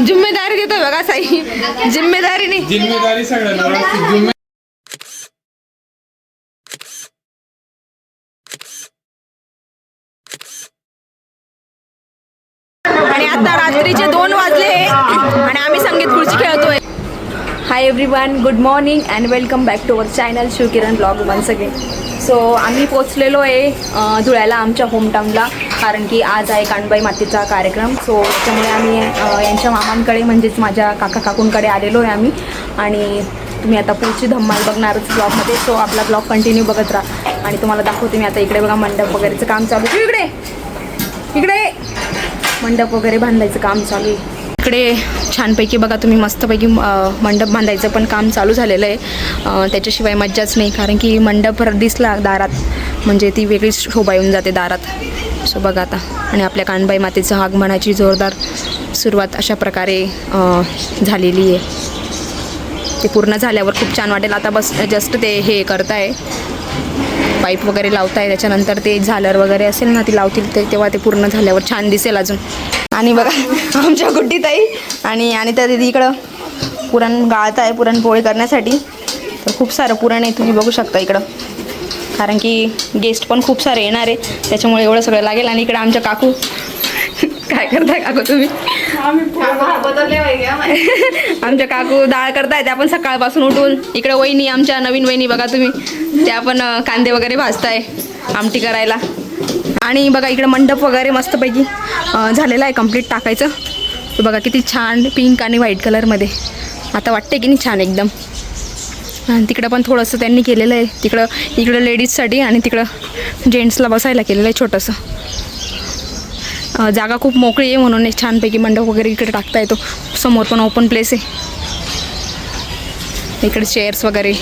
जिम्मेदारी देतो बघा साई, जिम्मेदारी नाही, जिम्मेदारी सगळ्यांना. आणि आता रात्रीचे 2 वाजले आणि आम्ही संगीत खुर्ची खेळतोय. Hi everyone, good morning and welcome back to our channel Shivkiran blog once again. So आम्ही पोचलेलो आहे धुळ्याला, आमच्या होमटाऊनला, कारण की आज आहे कानबाई मातेचा कार्यक्रम. सो त्याच्यामुळे आम्ही यांच्या मामांकडे म्हणजेच माझ्या काकूंकडे आलेलो आहे आम्ही. आणि तुम्ही आता पुढची धम्माल बघणारच ब्लॉगमध्ये. सो आपला ब्लॉग कंटिन्यू बघत राहा. आणि तुम्हाला दाखवते मी आता. इकडे बघा मंडप वगैरेचं काम चालू आहे. इकडे इकडे मंडप वगैरे बांधायचं काम चालू आहे. इकडे छानपैकी बघा तुम्ही, मस्तपैकी मंडप बांधायचं पण काम चालू झालेलं आहे. त्याच्याशिवाय मज्जाच नाही, कारण की मंडप दिसला दारात म्हणजे ती वेगळीच शोभा येऊन जाते दारात. सो बघा आता. आणि आपल्या कानबाई मातेचं आगमनाची जोरदार सुरुवात अशा प्रकारे झालेली आहे. ते पूर्ण झाल्यावर खूप छान वाटेल. आता बस जस्ट ते हे करताय, पाईप वगैरे लावताय. त्याच्यानंतर ते झालर वगैरे असेल ना, ती लावतील ते, तेव्हा ते पूर्ण झाल्यावर छान दिसेल अजून. आणि बघा आमच्या गुड्डीताई आणि त्या दिदी इकडं पुरण गाळत आहे पुरणपोळी करण्यासाठी. तर खूप सारं पुरण आहे, तुम्ही बघू शकता इकडं, कारण की गेस्ट पण खूप सारे येणार आहे, त्याच्यामुळे एवढं सगळं लागेल. आणि इकडं आमच्या काकू काय करताय काकू तुम्ही? आमच्या काकू डाळ करताय, त्या पण सकाळपासून उठून. इकडे वहिनी, आमच्या नवीन वहिनी बघा तुम्ही, त्या पण कांदे वगैरे भाजताय आमटी करायला. आणि बघा इकडे मंडप वगैरे मस्तपैकी झालेला आहे कंप्लीट टाकायचं. तर बघा किती छान पिंक आणि व्हाईट कलरमध्ये आता वाटते की नाही छान एकदम. आणि तिकडं पण थोडंसं त्यांनी केलेलं आहे, इकडं लेडीजसाठी आणि तिकडं जेंट्सला बसायला केलेलं आहे छोटंसं. जागा खूप मोकळी आहे म्हणून छानपैकी मंडप वगैरे इकडे टाकता येतो. समोर पण ओपन प्लेस आहे, इकडे चेअर्स वगैरे.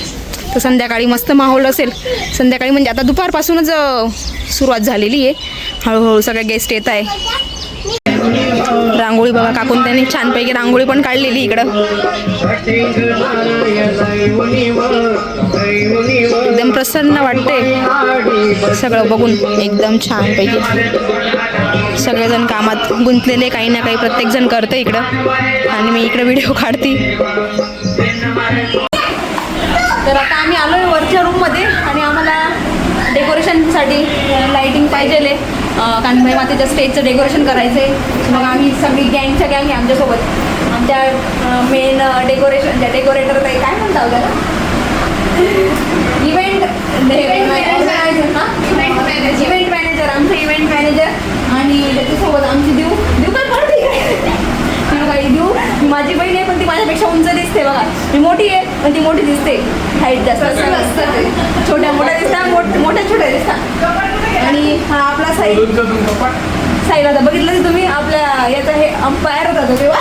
तर संध्याकाळी मस्त माहोल असेल. संध्याकाळी म्हणजे आता दुपारपासूनच सुरुवात झालेली आहे, हळूहळू सगळे गेस्ट येत आहे. रांगोळी बघा काकून त्यांनी छानपैकी रांगोळी पण काढलेली इकडं. एकदम प्रसन्न वाटते सगळं बघून, एकदम छानपैकी. सगळेजण कामात गुंतलेले, काही ना काही प्रत्येकजण करते इकडं. आणि मी इकडे व्हिडिओ काढते. तर आता आम्ही आलो आहे वरच्या रूममध्ये आणि आम्हाला डेकोरेशनसाठी लाईटिंग पाहिजे. कानबाई मातेच्या स्टेजचं डेकोरेशन करायचं आहे. मग आम्ही सगळी गँगच्या गँग आहे आमच्यासोबत. आमच्या मेन डेकोरेशनच्या डेकोरेटर काही काय म्हणतात त्याला, इव्हेंट मॅनेजर, आमचं इव्हेंट मॅनेजर. आणि त्याच्यासोबत आमची देऊ काय पडते तिला काही देऊ. माझी बहीण आहे पण ती माझ्यापेक्षा उंच दिसते बघा. मी मोठी आहे पण ती मोठी दिसते, हाईट जास्त असतात, छोट्या मोठ्या दिसतात, मोठ्या छोट्या दिसतात. आणि हा आपला साईला आता बघितलं तुम्ही, आपल्या याचा हे अंपायर होता तो तेव्हा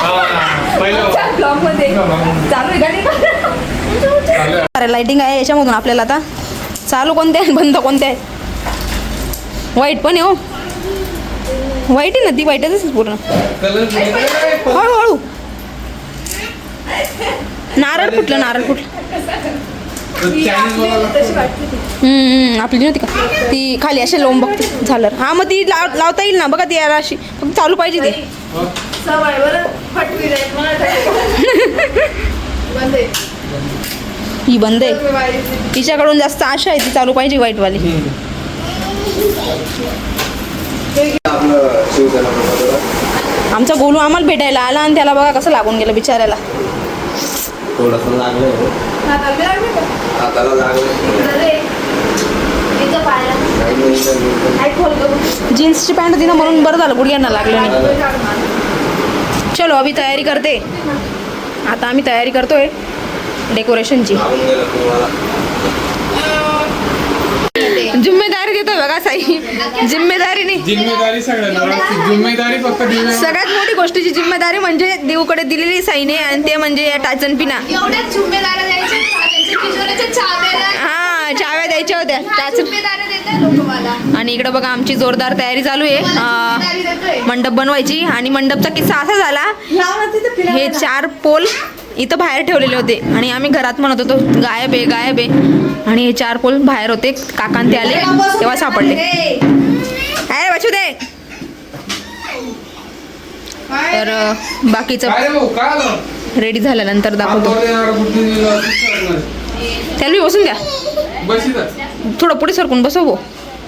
ब्लॉगमध्ये. चालू आहे गाडी, लाईटिंग आहे याच्यामधून आपल्याला आता. चालू कोणते आहे बंद कोणते आहे? व्हाईट पण आहे हो, व्हाईट आहे ना ती, व्हाईटच पूर्ण. हळूहळू नारळ फुटलं, नारळ फुटलं. आपली नव्हती का ती खाली असे लोंब बघते झालं. हा मग ती लावता येईल ना बघा, ती याला अशी फक्त चालू पाहिजे ते. ही बंद आहे, तिच्याकडून जास्त आशा आहे, ती चालू पाहिजे व्हाईटवाली. आमचा गोलू आम्हाला भेटायला आला आणि त्याला बघा कसं लागून गेलं बिचाऱ्याला. थोडंसं लागलं, जीन्सची पॅन्ट होती ना म्हणून बरं झालं, गुडघ्यांना लागलं नाही. चलो अभी तयारी करते. आता आम्ही तयारी करतोय डेकोरेशनची. जिम्मेदारी देतोय बघा साई, जिम्मेदारी नाही, जिम्मेदारी सगळ्यांना. जिम्मेदारी फक्त सगळ्यात मोठी गोष्टीची जिम्मेदारी म्हणजे देऊकडे दिलेली साईने, आणि ते म्हणजे या टाचन पिना. हा चाव्या द्यायच्या होत्या टाचन. आणि इकडं बघा आमची जोरदार तयारी चालू आहे मंडप बनवायची. आणि मंडपचा किस्सा असा झाला, हे 4 पोल इथं बाहेर ठेवलेले होते आणि आम्ही घरात म्हणत होतो गायब आहे गायब आहे. आणि हे 4 पोल बाहेर होते. काकांत ते आले तेव्हा सापडले. अरे वाचू दे, तर बाकीचं काय रे भाऊ काय आलं रेडी झाल्यानंतर दाखवतो. हात वर येणार, कुठून येणार, त्याला बी बसून द्या, बस इथं. थोडं पुढे सरकून बसव भो,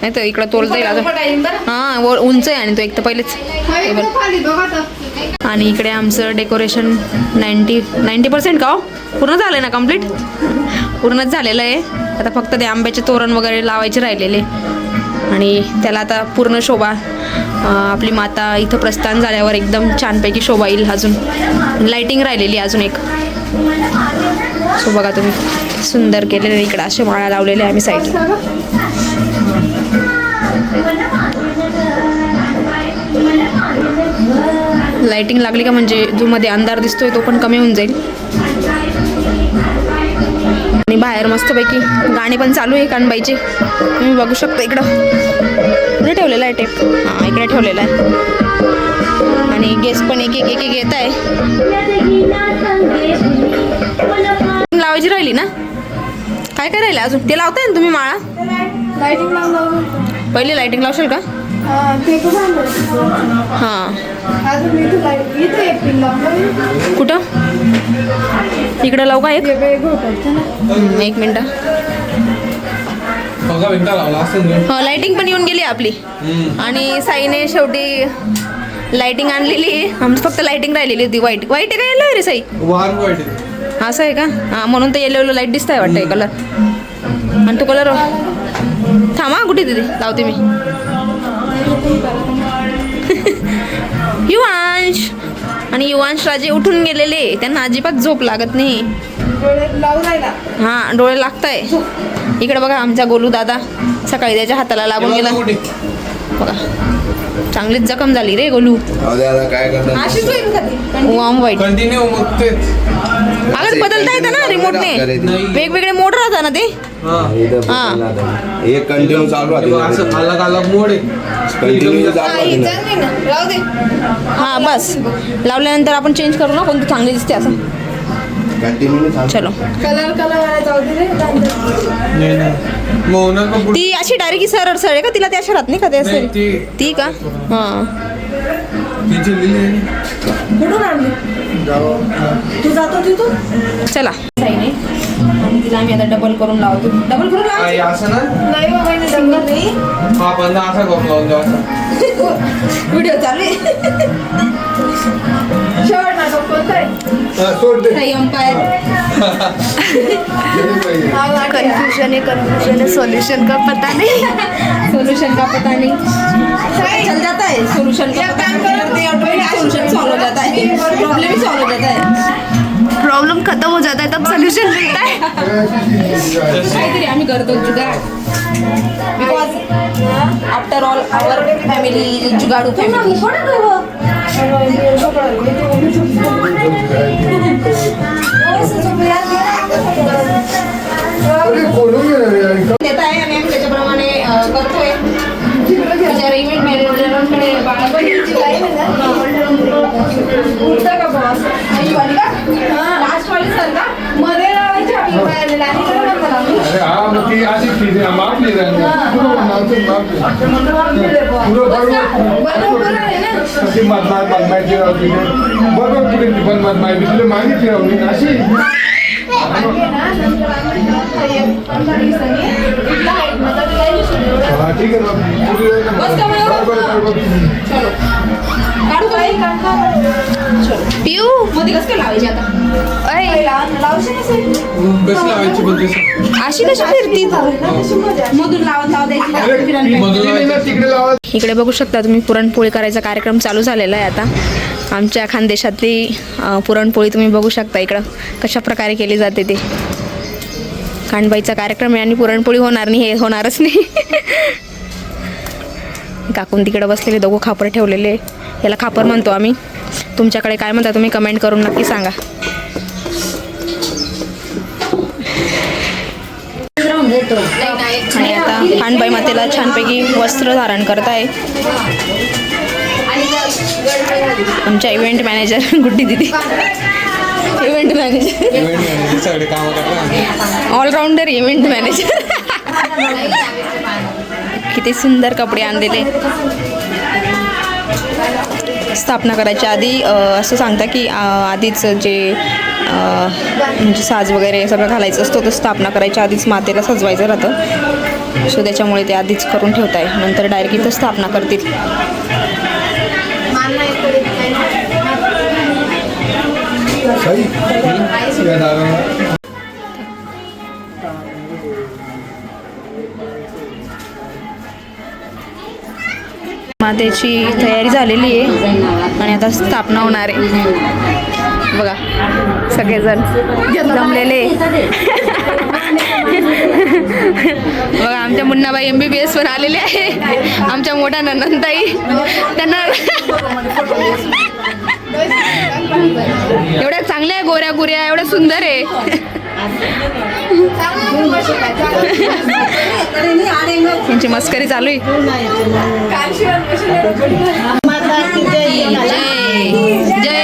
नाही तर इकडं तोलता येईल अजून. हां उंच आहे आणि तो एक तर पहिलेच टेबल. आणि इकडे आमचं डेकोरेशन 90% का हो पूर्ण झालं आहे ना, कम्प्लीट पूर्णच झालेलं आहे. आता फक्त ते आंब्याचे तोरण वगैरे लावायचे राहिलेले आणि त्याला आता पूर्ण शोभा आपली माता इथं प्रस्थान झाल्यावर एकदम छानपैकी शोभा येईल. अजून लाईटिंग राहिलेली अजून एक. सो बघा तुम्ही सुंदर केलेले इकडं असे माळा लावलेले आम्ही साईडला. लाईटिंग लागली का म्हणजे जो मध्ये अंधार दिसतोय तो पण कमी होऊन जाईल. आणि बाहेर मस्तपैकी गाणी पण चालू आहे कानबाईचे, तुम्ही बघू शकता. इकडं कुठे ठेवलेला आहे टेप, हां इकडे ठेवलेला आहे. आणि गेस्ट पण एक एक एक एक येत आहे. लावायची राहिली ना, काय काय राहिलं अजून? ते लावताय ना तुम्ही माळा? लाइटिंग लावलं. पहिले लाईटिंग लावशाल का? ते कुठं हां अजून इथं लाईट इथं एक पिन लावलं. कुठं? इकडं लावू का एक? एक होतं. एक मिनटं. बघा भिंता लावला असं हो लाईटिंग पण येऊन गेली आपली. आणि साईने शेवटी लाईटिंग आणलेली. आमची फक्त लाईटिंग राहिलेली होती. वाईट वाईट आहे का येलो रे साई? वाहन वाईट असं आहे का? हां म्हणून तर येलो येलो लाईट दिसत आहे वाटतं कलर. आणि तो कलर थांबा कुठे दिली लावते मी. युवांश आणि युवांश राजे उठून गेलेले, त्यांना अजिबात झोप लागत नाही. लावून राहिला. हां डोळे लागताय. इकडे बघा आमचा गोलू दादा सकाळी त्याच्या हाताला लागून गेला बघा, चांगलीच जखम झाली रे गोलू. काय करणार? अशीच होईल खाती. वाम वाईट कंटिन्यू मग तेच. अगर बदलता येतं ना रिमोटने, वेगवेगळे मोड राहतात ना ते. हे कंटिन्यू चालू असं राहते, अलग अलग मोड आहे. कंटिन्यू चालू राहते ना. चांगली ना, राहू दे. हां बस लावल्यानंतर आपण चेंज करू ना, कोणती चांगली दिसते असं. कंटिन्यू चलो कलर जाऊ दे रे. नाही नाही मोहन का पुढे ती अशी डायरेक्ट सरळ सरळ आहे का? तिला त्या अशा राहत नाही का? ते नाही, असेल ती का? हां तिची लिहिली कुठून आणली? तू जातो तिथून? चला साईने आणि तिला आम्ही आता डबल करून लावतो. डबल करून आहे. लावायचं असं ना नाही बाबा इथे जमत नाही. हा पण असा करून लावून द्यावा. व्हिडिओ चालू आहे. शेवट नाटक कोणतं आहे? सोड साई अंपायर. कन्फ्युजन है सॉल्यूशन का पता नहीं. सोल्यूशन का पता नहीं चल जाता है. सोल्यूशन का पता नहीं, ऑटोमेटिक सोल्यूशन सॉल्व हो जाता है. प्रॉब्लम ही सॉल्व हो जाता है. प्रॉब्लम खत्म हो जाता है तब सॉल्यूशन मिलता है. काहीतरी आम्ही करतो जुगाड. Because after all our family जुगाडू फॅमिली. देत आहे आणि आम्ही त्याच्याप्रमाणे करतोय. त्याच्या इव्हेंट मॅनेजरांकडे लास्ट वाली सर का मध्ये लावायची आपली बाहेर लावली. अरे हा मग ती अशी ठीक आहे मापली बरोबर आहे ना. बरोबर पुढे पण माहिती तुला मागितली राहून अशी ठीक आहे काढू पिऊ मध्ये कसं काय लावायची आता? कशी लावायची पण तशी अशी कशी फिरती मधून लावत लावत. इकडे बघू शकता तुम्ही पुरणपोळी करायचा कार्यक्रम चालू झालेला आहे आता. आमच्या खानदेशातली पुरणपोळी तुम्ही बघू शकता इकडं कशा प्रकारे केली जाते ते. कानबाईचा कार्यक्रम आहे आणि पुरणपोळी होणार नाही हे होणारच नाही. काकून तिकडे बसलेले दोघं खापर ठेवलेले. याला खापर म्हणतो आम्ही. तुमच्याकडे काय म्हणता तुम्ही कमेंट करून नक्की सांगा. आणि आता खानबाई मातेला छानपैकी वस्त्र धारण करताय आमच्या इव्हेंट मॅनेजर गुड्डी दिदी. इव्हेंट मॅनेजर सगळे काम करतात. Allrounder event manager. किती सुंदर कपडे आणलेले. स्थापना करायच्या आधी असं सांगता की आधीच जे म्हणजे साज वगैरे सगळं घालायचं असतो तर स्थापना करायच्या आधीच मातेला सजवायचं राहतं. सो त्याच्यामुळे ते आधीच करून ठेवत आहे, नंतर डायरेक्ट इथं स्थापना करतील. मातेची तयारी झालेली आहे आणि आता स्थापना होणार आहे. बघा सगळेजण जमलेले. बघा आमच्या मुन्नाबाई MBBS पण आलेले आहे. आमच्या मोठ्या नंदनताई त्यांना एवढ्या चांगल्या गोऱ्या गुऱ्या एवढ्या सुंदर आहे. त्यांची मस्करी चालू आहे. जय जय.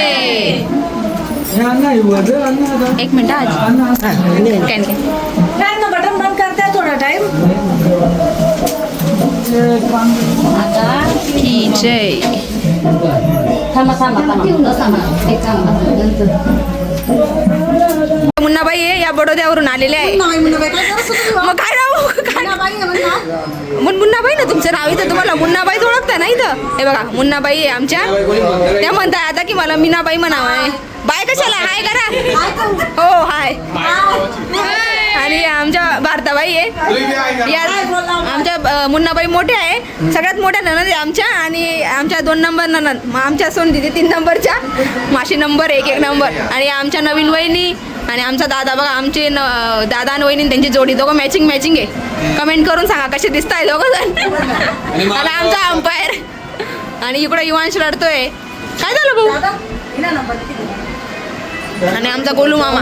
एक मिनिट आज बटन बंद करते थोडा टाइम. की जय. मुन्नाबाई आहे या बडोद्यावरून आलेले आहे. मग काय नाव मग मुन्नाबाई ना तुमचं नाव इथं तुम्हाला मुन्नाबाई ओळखता ना इथं. हे बघा मुन्नाबाई आहे आमच्या. त्या म्हणताय आता की मला मीनाबाई म्हणावं आहे. बाय कशाला हाय करा. हो हाय. आणि आमच्या भारताबाई आहे या आमच्या मुन्नाबाई मोठ्या आहे. सगळ्यात मोठ्या ननद आहे आमच्या आणि आमच्या 2 नंबर ननद. मग आमच्या सोन दिदी 3 नंबरच्या. माशी नंबर 1 नंबर. आणि आमच्या नवीन वहिनी आणि आमचा दादा. बघा आमचे दादा आणि वहिनी त्यांची जोडी दोघं मॅचिंग आहे. कमेंट करून सांगा कसे दिसत आहे दोघं जण. आणि आमचा अंपायर. आणि इकडं युवांश रडतोय. काय झालं भाऊ. आणि आमचा गोलू मामा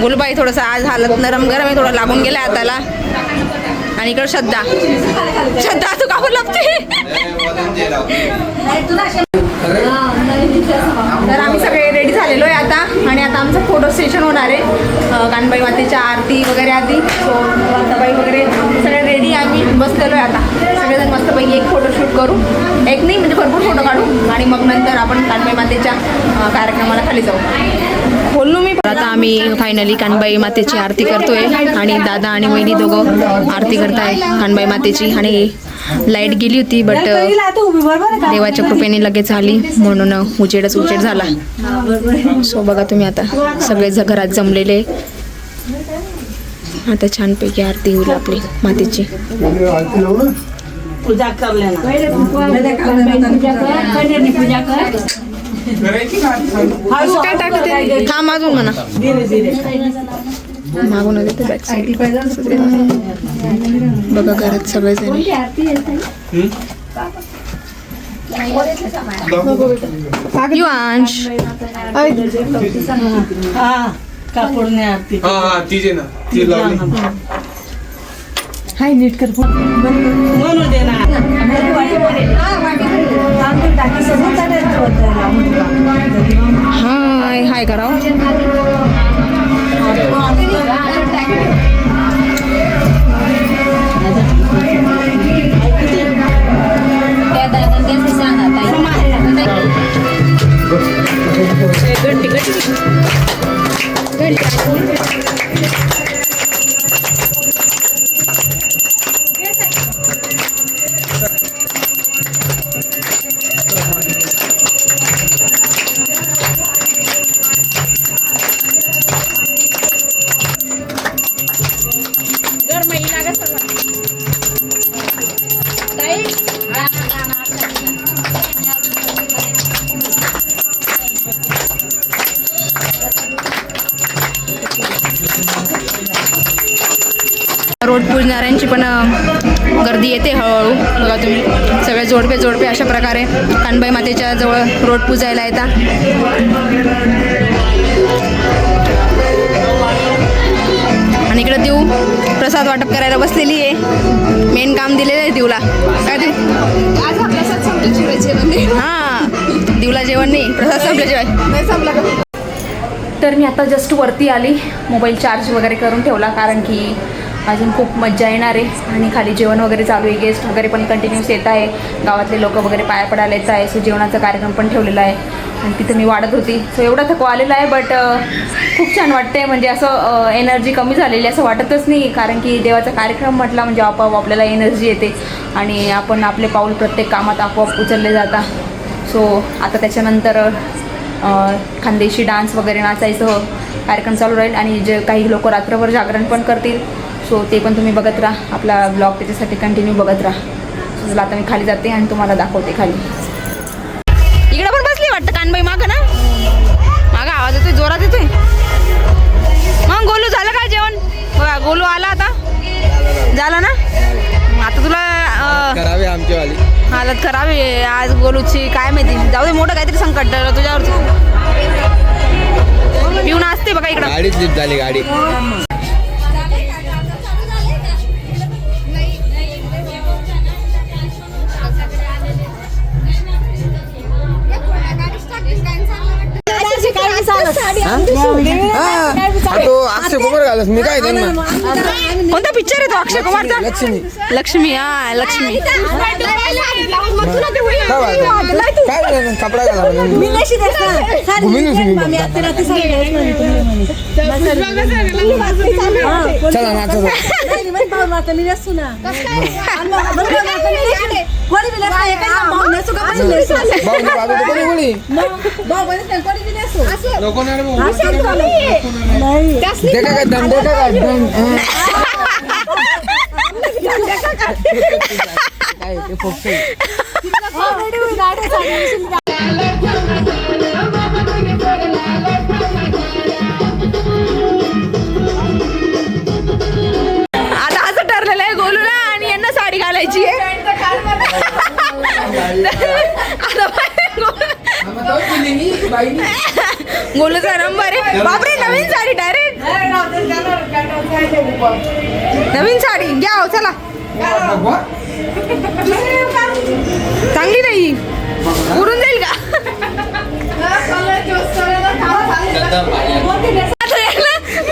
गोलूबाई थोडंसं आज हालत नरम गरम आहे. थोडं लागून गेलं हाताला. आणि इकडं श्रद्धा तू का लपते. तर आम्ही सगळे रेडी झालेलो आहे आता. आणि आता आमचं फोटो सेशन होणार आहे. कानबाई मातेच्या आरती वगैरे आधी. सो माताबाई वगैरे सगळे रेडी आम्ही बसलेलो आहे आता. सगळेजण मस्तपैकी एक फोटोशूट करू. एक नाही म्हणजे भरपूर फोटो काढू आणि मग नंतर आपण कानबाई मातेच्या कार्यक्रमाला खाली जाऊ. बोललो मी. आता आम्ही फायनली कानबाई मातेची आरती करतोय आणि दादा आणि वहिनी दोघं आरती करताय कानबाई मातेची. आणि लाईट गेली होती बट देवाच्या कृपेने लगेच आली म्हणून उजेड झाला. सो बघा तुम्ही आता सगळे घरात जमलेले. आता छानपैकी आरती होईल आपली मातेची. पूजा कर लेना. काय टाकते थांब अजून म्हणा. मागून येते बॅक साईड. बघा घरात सगळेजण. युवांश कापड नाही आरती. तीच आहे ना ती लावली. हाय नीट कर म्हणून दे ना. हाय हाय करावं. रोड पुजणाऱ्यांची पण गर्दी येते हळूहळू. बघा तुम्ही सगळे जोडपे अशा प्रकारे कानबाई मातेच्या जवळ रोड पुजायला येतात. आणि इकडे देऊ प्रसाद वाटप करायला बसलेली आहे. मेन काम दिलेलं आहे देऊला. काय देऊ आज आपल्या जेवण. हां देऊला जेवण नाही प्रसाद संपलं जेवण. तर मी आता जस्ट वरती आली. मोबाईल चार्ज वगैरे करून ठेवला कारण की अजून खूप मज्जा येणार आहे आणि खाली जेवण वगैरे चालू आहे. गेस्ट वगैरे पण कंटिन्यूस येत आहे. गावातले लोक वगैरे पाया पडायला येत आहे. सो जेवणाचा कार्यक्रम पण ठेवलेला आहे आणि तिथं मी वाढत होती. सो एवढा थकवा आलेला आहे बट खूप छान वाटते. म्हणजे असं एनर्जी कमी झालेली असं वाटतच नाही, कारण की देवाचा कार्यक्रम म्हटला म्हणजे आपोआप आपल्याला एनर्जी येते आणि आपण आपले पाऊल प्रत्येक कामात आपोआप उचलले जातात. सो आता त्याच्यानंतर खानदेशी डान्स वगैरे नाचायचं कार्यक्रम चालू राहील आणि जे काही लोक रात्रभर जागरण पण करतील. सो ते पण तुम्ही बघत राहा. आपला ब्लॉग त्याच्यासाठी कंटिन्यू बघत राहा. सो चला आता मी खाली जाते आणि तुम्हाला दाखवते खाली. इकडं पण बसली वाटतं कानबाई मागं ना. मागं आवाज येतोय, जोरात येतोय. मग गोलू झालं काय जेवण? बघा गोलू आला आता. झालं ना. आता तुला करावे आमचीवाली हालत खराब आहे आज गोलूची. काय माहिती, जाऊ दे, मोठं काहीतरी संकट तुझ्यावरचं. पिऊन असते बघा इकडं. गाडी स्लिप झाली गाडी. तो अक्षय कुमार घालस मी काय त्यांना कोणता पिक्चर आहे तो अक्षय कुमारचा? लक्ष्मी लक्ष्मी. हा लक्ष्मी. काय झालं? कपडा घाला चला नाचा नको ना रे आता असं ठरलेलं आहे गोलूला आणि यांना साडी घालायची आहे. गोलूचा नंबर आहे. बापरे, नवीन साडी डायरेक्ट. नवीन साडी घ्या हो, चला. चांगली नाही, उडून जाईल का?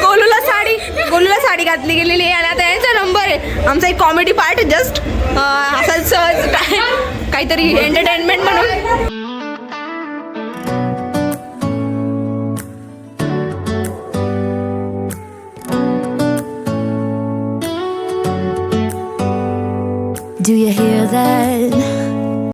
गोलूला साडी घातली गेलेली आहे आणि आता यांचा नंबर आहे. आमचा एक कॉमेडी पार्ट आहे जस्ट असंच सहज काहीतरी एंटरटेनमेंट म्हणून. Do you hear that